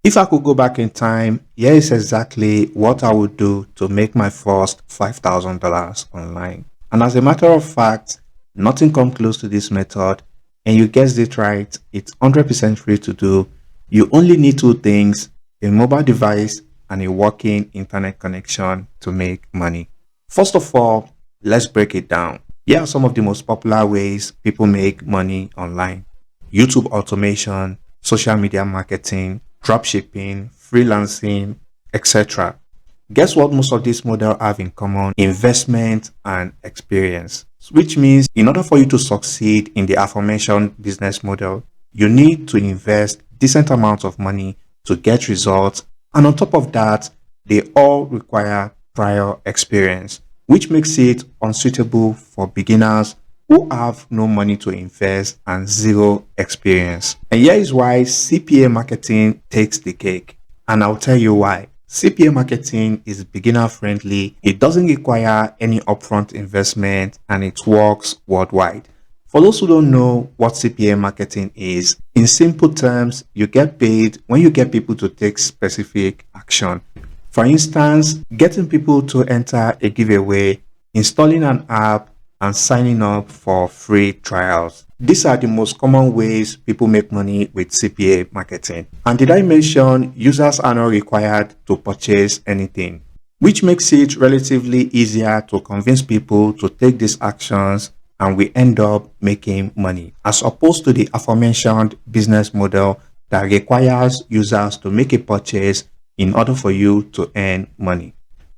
If I could go back in time, here is exactly what I would do to make my first $5,000 online. And as a matter of fact, nothing comes close to this method. And you guessed it right, it's 100% free to do. You only need two things: a mobile device and a working internet connection to make money. First of all, let's break it down. Here are some of the most popular ways people make money online: YouTube automation, social media marketing, dropshipping, freelancing, etc. Guess what most of these models have in common? Investment and experience. Which means in order for you to succeed in the aforementioned business model, you need to invest decent amounts of money to get results. And on top of that, they all require prior experience, which makes it unsuitable for beginners who have no money to invest and zero experience. And here is why CPA marketing takes the cake. And I'll tell you why. CPA marketing is beginner friendly, it doesn't require any upfront investment, and it works worldwide. For those who don't know what CPA marketing is, in simple terms, you get paid when you get people to take specific action. For instance, getting people to enter a giveaway, installing an app, and signing up for free trials. These are the most common ways people make money with CPA marketing. And did I mention users are not required to purchase anything, which makes it relatively easier to convince people to take these actions, and we end up making money, as opposed to the aforementioned business model that requires users to make a purchase in order for you to earn money.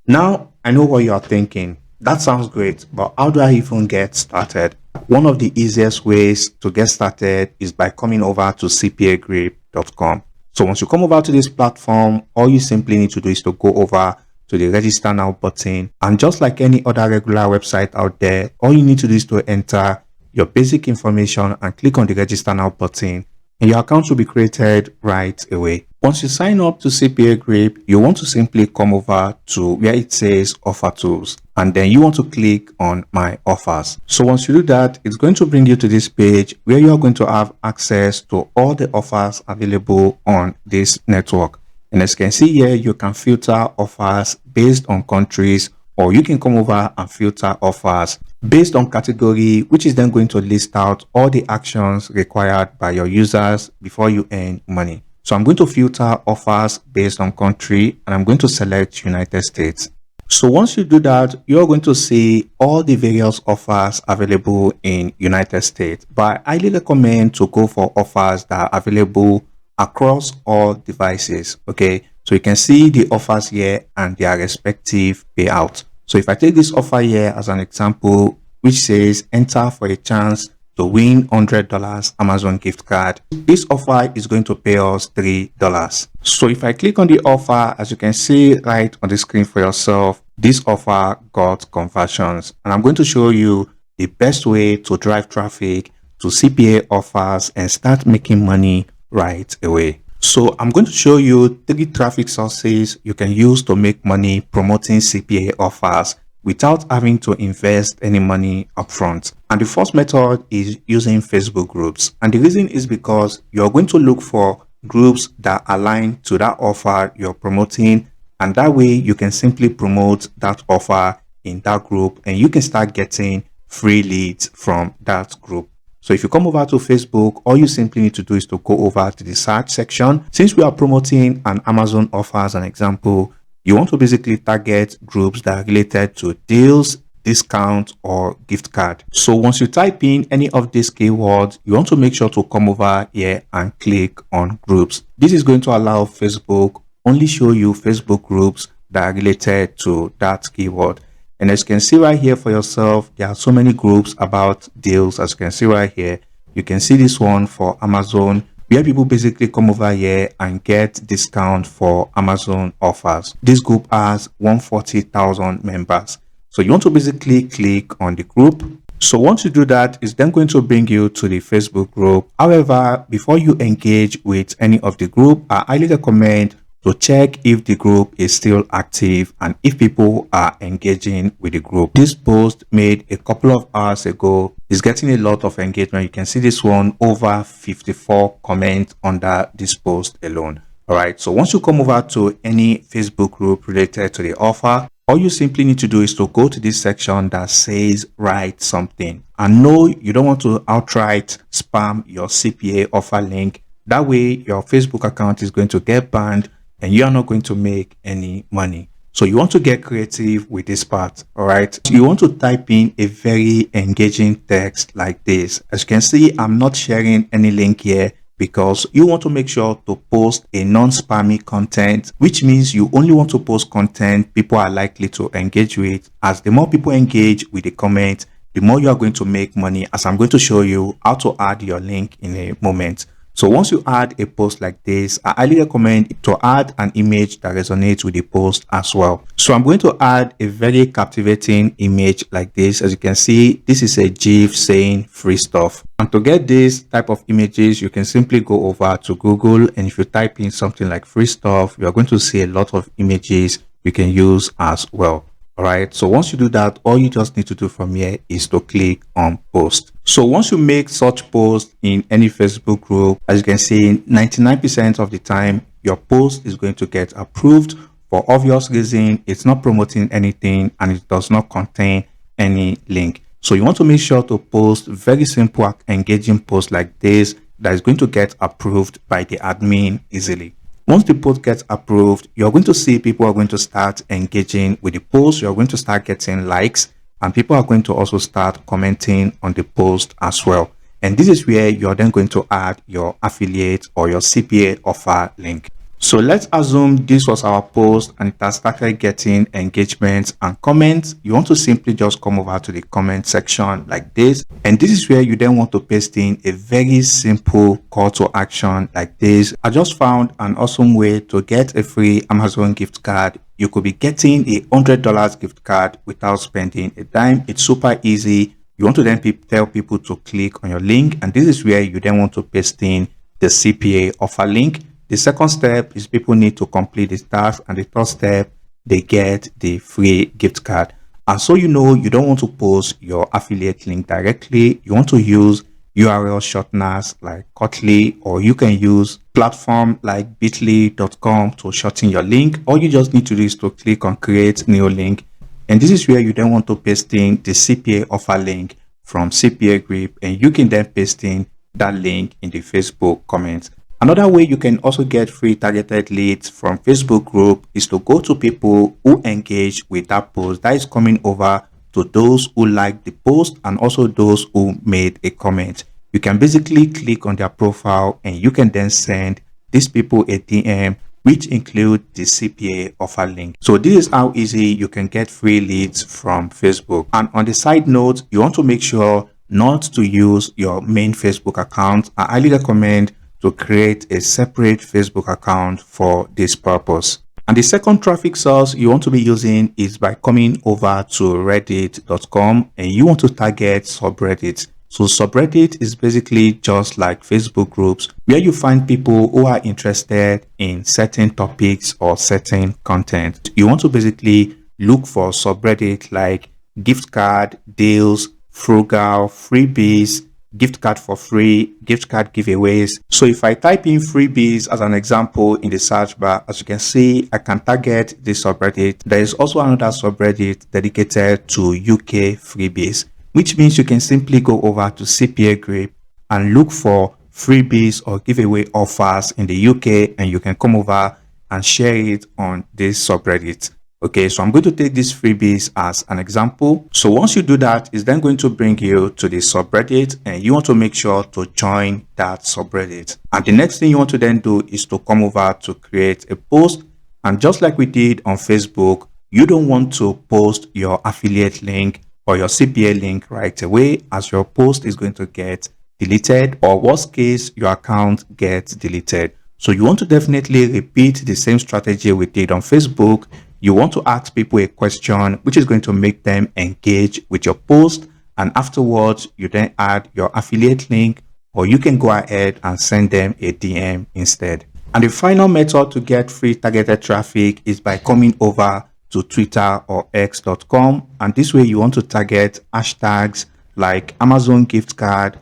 Now, I know what you are thinking. That sounds great, but how do I even get started? One of the easiest ways to get started is by coming over to cpagrip.com. So once you come over to this platform, all you simply need to do is to go over to the register now button. And just like any other regular website out there, all you need to do is to enter your basic information and click on the register now button, and your account will be created right away. Once you sign up to CPA Grip, you want to simply come over to where it says offer tools, and then you want to click on my offers. So once you do that, it's going to bring you to this page where you are going to have access to all the offers available on this network. And as you can see here, you can filter offers based on countries, or you can come over and filter offers based on category, which is then going to list out all the actions required by your users before you earn money. So I'm going to filter offers based on country, and I'm going to select United States. So once you do that, you're going to see all the various offers available in United States. But I highly recommend to go for offers that are available across all devices. Okay, so you can see the offers here and their respective payout. So if I take this offer here as an example, which says enter for a chance to win $100 Amazon gift card, this offer is going to pay us $3. So if I click on the offer, as you can see right on the screen for yourself, this offer got conversions, and I'm going to show you the best way to drive traffic to CPA offers and start making money right away. So I'm going to show you 3 traffic sources you can use to make money promoting CPA offers without having to invest any money upfront. And the first method is using Facebook groups. And the reason is because you're going to look for groups that align to that offer you're promoting, and that way you can simply promote that offer in that group, and you can start getting free leads from that group. So if you come over to Facebook, all you simply need to do is to go over to the search section. Since we are promoting an Amazon offer as an example, you want to basically target groups that are related to deals, discount, or gift card. So once you type in any of these keywords, you want to make sure to come over here and click on groups. This is going to allow Facebook only show you Facebook groups that are related to that keyword. And as you can see right here for yourself, there are so many groups about deals. As you can see right here, you can see this one for Amazon, where people basically come over here and get discount for Amazon offers. This group has 140,000 members. So you want to basically click on the group. So once you do that, it's then going to bring you to the Facebook group. However, before you engage with any of the group, I highly recommend to check if the group is still active and if people are engaging with the group. This post made a couple of hours ago is getting a lot of engagement. You can see this one, over 54 comments under this post alone. All right. So once you come over to any Facebook group related to the offer, all you simply need to do is to go to this section that says write something. And no, you don't want to outright spam your CPA offer link. That way your Facebook account is going to get banned and you are not going to make any money. So you want to get creative with this part. All right. So you want to type in a very engaging text like this. As you can see, I'm not sharing any link here because you want to make sure to post a non-spammy content, which means you only want to post content people are likely to engage with. As the more people engage with the comment, the more you are going to make money, as I'm going to show you how to add your link in a moment. So once you add a post like this, I highly recommend to add an image that resonates with the post as well. So I'm going to add a very captivating image like this. As you can see, this is a GIF saying free stuff. And to get this type of images, you can simply go over to Google, and if you type in something like free stuff, you're going to see a lot of images you can use as well. All right. So once you do that, all you just need to do from here is to click on post. So once you make such post in any Facebook group, as you can see, 99% of the time, your post is going to get approved. For obvious reason, it's not promoting anything and it does not contain any link. So you want to make sure to post very simple, engaging posts like this that is going to get approved by the admin easily. Once the post gets approved, you're going to see people are going to start engaging with the post. You're going to start getting likes, and people are going to also start commenting on the post as well. And this is where you're then going to add your affiliate or your CPA offer link. So let's assume this was our post and it has started getting engagements and comments. You want to simply just come over to the comment section like this. And this is where you then want to paste in a very simple call to action like this. I just found an awesome way to get a free Amazon gift card. You could be getting a $100 gift card without spending a dime. It's super easy. You want to then tell people to click on your link. And this is where you then want to paste in the CPA offer link. The second step is people need to complete this task, and the third step, they get the free gift card. And so you know you don't want to post your affiliate link directly. You want to use URL shorteners like Kotlin, or you can use platform like bit.ly.com to shorten your link. All you just need to do is to click on create new link, and this is where you then want to paste in the CPA offer link from CPA Grip, and you can then paste in that link in the Facebook comments. Another way you can also get free targeted leads from Facebook group is to go to people who engage with that post that is coming over to those who like the post and also those who made a comment. You can basically click on their profile and you can then send these people a DM, which include the CPA offer link. So this is how easy you can get free leads from Facebook. And on the side note, you want to make sure not to use your main Facebook account. I highly recommend to create a separate Facebook account for this purpose. And the second traffic source you want to be using is by coming over to reddit.com, and you want to target subreddits. So subreddit is basically just like Facebook groups where you find people who are interested in certain topics or certain content. You want to basically look for subreddit like gift card, deals, frugal, freebies, gift card for free, gift card giveaways. So if I type in freebies as an example in the search bar, as you can see, I can target this subreddit. There is also another subreddit dedicated to UK freebies, which means you can simply go over to CPA Grip and look for freebies or giveaway offers in the UK, and you can come over and share it on this subreddit. Okay, so I'm going to take these freebies as an example. So once you do that, it's then going to bring you to the subreddit, and you want to make sure to join that subreddit. And the next thing you want to then do is to come over to create a post. And just like we did on Facebook, you don't want to post your affiliate link or your CPA link right away, as your post is going to get deleted, or worst case, your account gets deleted. So you want to definitely repeat the same strategy we did on Facebook. You want to ask people a question which is going to make them engage with your post, and afterwards you then add your affiliate link, or you can go ahead and send them a DM instead. And the final method to get free targeted traffic is by coming over to Twitter or x.com, and this way you want to target hashtags like Amazon gift card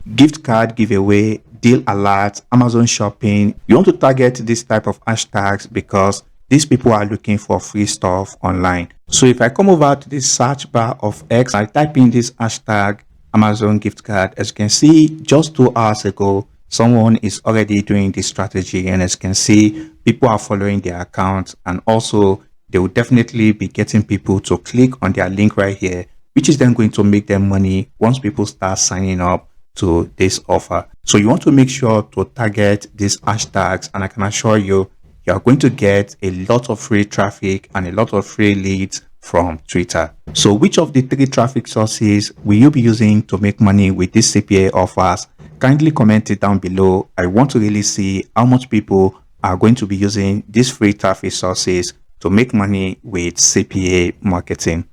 giveaway, deal alert, Amazon shopping. You want to target this type of hashtags because these people are looking for free stuff online. So if I come over to this search bar of X, I type in this hashtag Amazon gift card. As you can see, just 2 hours ago, someone is already doing this strategy, and as you can see, people are following their account, and also they will definitely be getting people to click on their link right here, which is then going to make them money once people start signing up to this offer. So you want to make sure to target these hashtags, and I can assure you, you are going to get a lot of free traffic and a lot of free leads from Twitter. So which of the 3 traffic sources will you be using to make money with these CPA offers? Kindly comment it down below. I want to really see how much people are going to be using these free traffic sources to make money with CPA marketing.